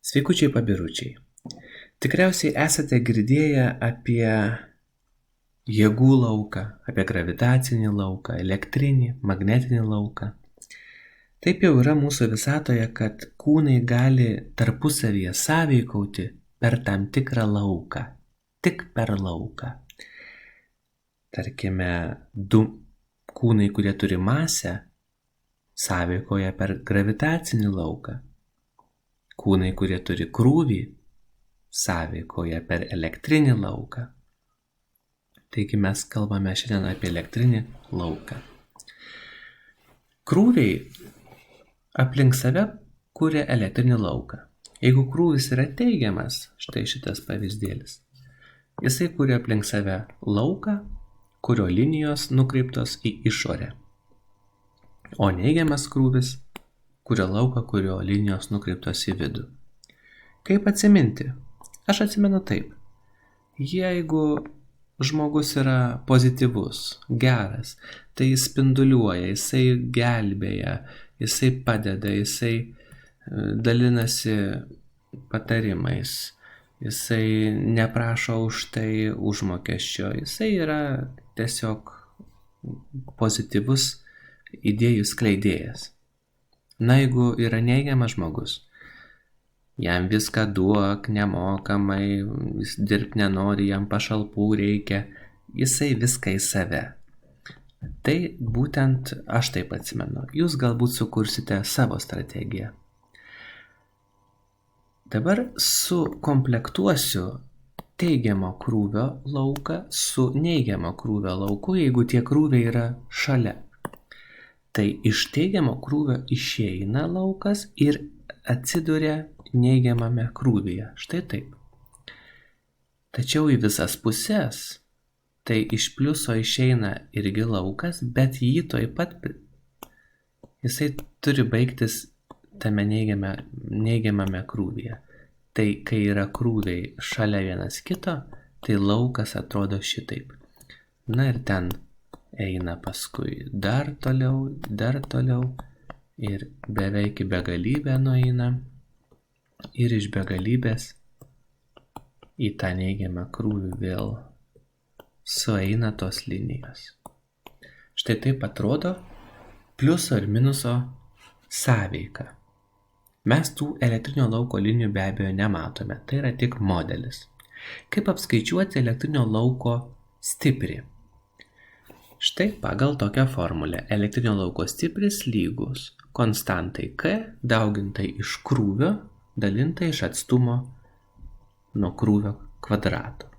Sveikučiai pabiručiai. Tikriausiai esate girdėję apie jėgų lauką, apie gravitacinį lauką, elektrinį, magnetinį lauką. Taip jau yra mūsų visatoje, kad kūnai gali tarpusavyje sąveikauti per tam tikrą lauką. Tik per lauką. Tarkime, du kūnai, kurie turi masę, sąveikoja per gravitacinį lauką. Kūnai, kurie turi krūvį, sąveikoja per elektrinį lauką. Taigi mes kalbame šiandien apie elektrinį lauką. Krūviai aplink save kuria elektrinį lauką. Jeigu krūvis yra teigiamas, štai šitas pavyzdėlis, jisai kuria aplink save lauką, kurio linijos nukreiptos į išorę. O neigiamas krūvis kuria lauką, kurio linijos nukreiptos į vidų. Kaip atsiminti? Aš atsimenu taip. Jeigu žmogus yra pozityvus, geras, tai jis spinduliuoja, jisai gelbėja, jisai padeda, jisai dalinasi patarimais, jisai neprašo už tai užmokesčio, jisai yra tiesiog pozityvus idėjų skleidėjas. Na, jeigu yra neigiamas žmogus, jam viską duok nemokamai, jis dirbti nenori, jam pašalpų reikia, jisai viską į save. Tai būtent aš taip atsimenu. Jūs galbūt sukursite savo strategiją. Dabar sukomplektuosiu teigiamo krūvio lauką su neigiamo krūvio lauku, jeigu tie krūviai yra šalia. Tai iš teigiamo krūvio išeina laukas ir atsiduria neigiamame krūvyje. Štai taip. Tačiau į visas pusės, tai iš pliuso išeina irgi laukas, bet jį toj pat jisai turi baigtis tame neigiamame krūvyje. Tai kai yra krūviai šalia vienas kito, tai laukas atrodo šitaip. Na ir ten eina paskui dar toliau ir beveik į begalybę nueina. Ir iš begalybės į tą neigiamą krūvį vėl sueina tos linijos. Štai taip atrodo pliuso ir minuso sąveika. Mes tų elektrinio lauko linijų be abejo nematome, tai yra tik modelis. Kaip apskaičiuoti elektrinio lauko stiprį? Štai pagal tokią formulę elektrinio lauko stipris lygus konstantai K daugintai iš krūvio dalinta iš atstumo nuo krūvio kvadrato.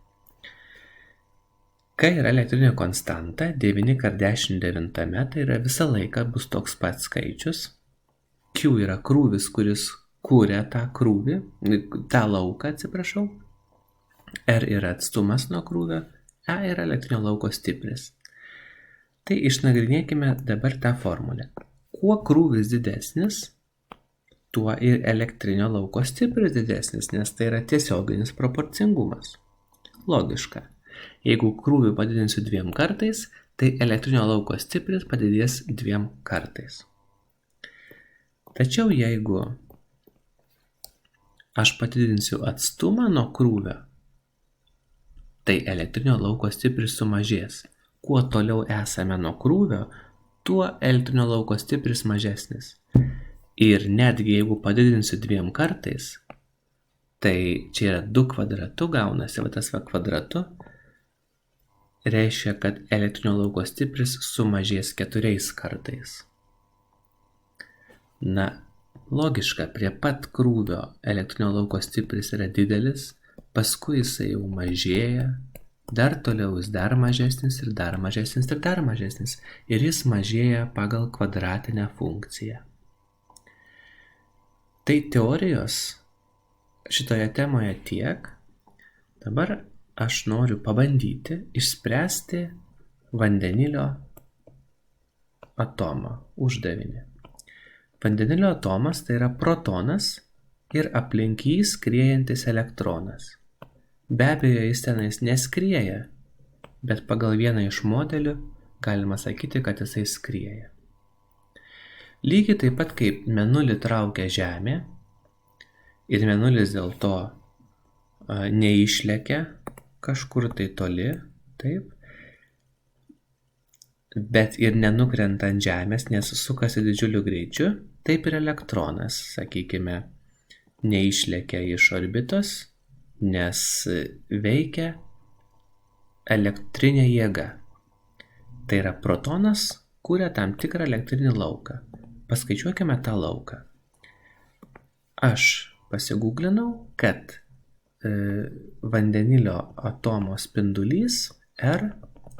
K yra elektrinė konstanta, 9×10⁹, tai yra visą laiką bus toks pats skaičius. Q yra krūvis, kuris kūrė tą lauką, R yra atstumas nuo krūvio, E yra elektrinio lauko stipris. Tai išnagrinėkime dabar tą formulę. Kuo krūvis didesnis, tuo ir elektrinio lauko stipris didesnis, nes tai yra tiesioginis proporcingumas. Logiška. Jeigu krūvį padidinsiu 2 kartais, tai elektrinio lauko stipris padidės 2 kartais. Tačiau jeigu aš padidinsiu atstumą nuo krūvio, tai elektrinio lauko stipris sumažės. Kuo toliau esame nuo krūvio, tuo elektrinio lauko stipris mažesnis. Ir netgi jeigu padidinsiu 2 kartais, tai čia yra 2 kvadratu gaunasi, tas kvadratu reiškia, kad elektrinio lauko stipris sumažės 4 kartais. Na, logiška, prie pat krūvio elektrinio lauko stipris yra didelis, paskui jisai jau mažėja, dar toliau jis dar mažesnis ir dar mažesnis ir dar mažesnis. Ir jis mažėja pagal kvadratinę funkciją. Tai teorijos šitoje temoje tiek. Dabar aš noriu pabandyti išspręsti vandenilio atomo uždavinį. Vandenilio atomas tai yra protonas ir aplink jį skriejantis elektronas. Be abejo, jis tenais neskrieja, bet pagal vieną iš modelių galima sakyti, kad jisai skrieja. Lygiai taip pat kaip mėnulį traukia Žemė ir mėnulis dėl to neišlekia kažkur tai toli, taip, bet ir nenukrenta ant Žemės, nes sukasi didžiuliu greičiu, taip ir elektronas, sakykime, neišlekia iš orbitos, nes veikia elektrinė jėga. Tai yra protonas kuria tam tikrą elektrinį lauką. Paskaičiuokime tą lauką. Aš pasigūglinau, kad vandenilio atomo spindulys R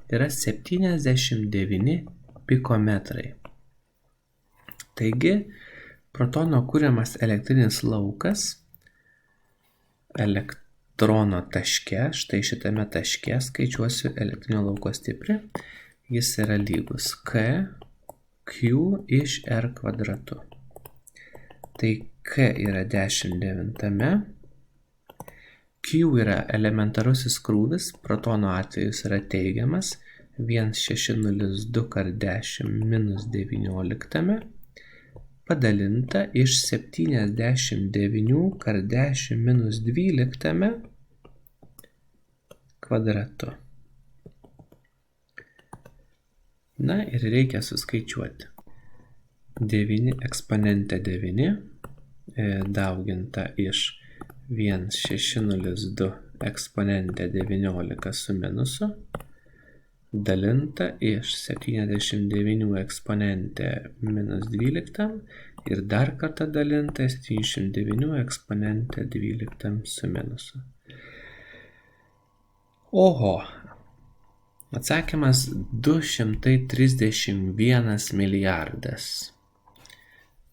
yra 79 pikometrai. Taigi, protono kuriamas elektrinis laukas elektrono taške, štai šitame taške skaičiuosiu elektrinio lauko stiprį, jis yra lygus K Q iš R kvadratu. Tai K yra 19, Q yra elementarusis krūvis, protono atvejus yra teigiamas 1602 kart 10 minus 19, padalinta iš 79 kart 10 minus 12 kvadratu. Na ir reikia suskaičiuoti. 9 eksponente 9 dauginta iš 1602 eksponente 19 su minusu, dalinta iš 79 eksponente minus 12 ir dar kartą dalinta 79 eksponente 12 su minusu. Oho! Atsakymas 231 milijardas.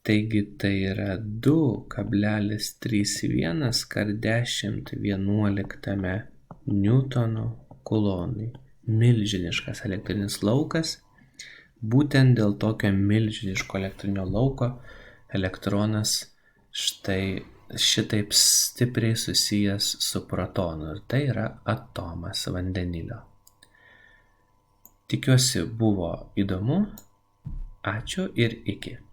Taigi tai yra 2,31 kart 1011 Newtono kulonai. Milžiniškas elektrinis laukas. Būtent dėl tokio milžiniško elektrinio lauko elektronas štai šitaip stipriai susijęs su protonu. Ir tai yra atomas vandenilio. Tikiuosi buvo įdomu. Ačiū ir iki.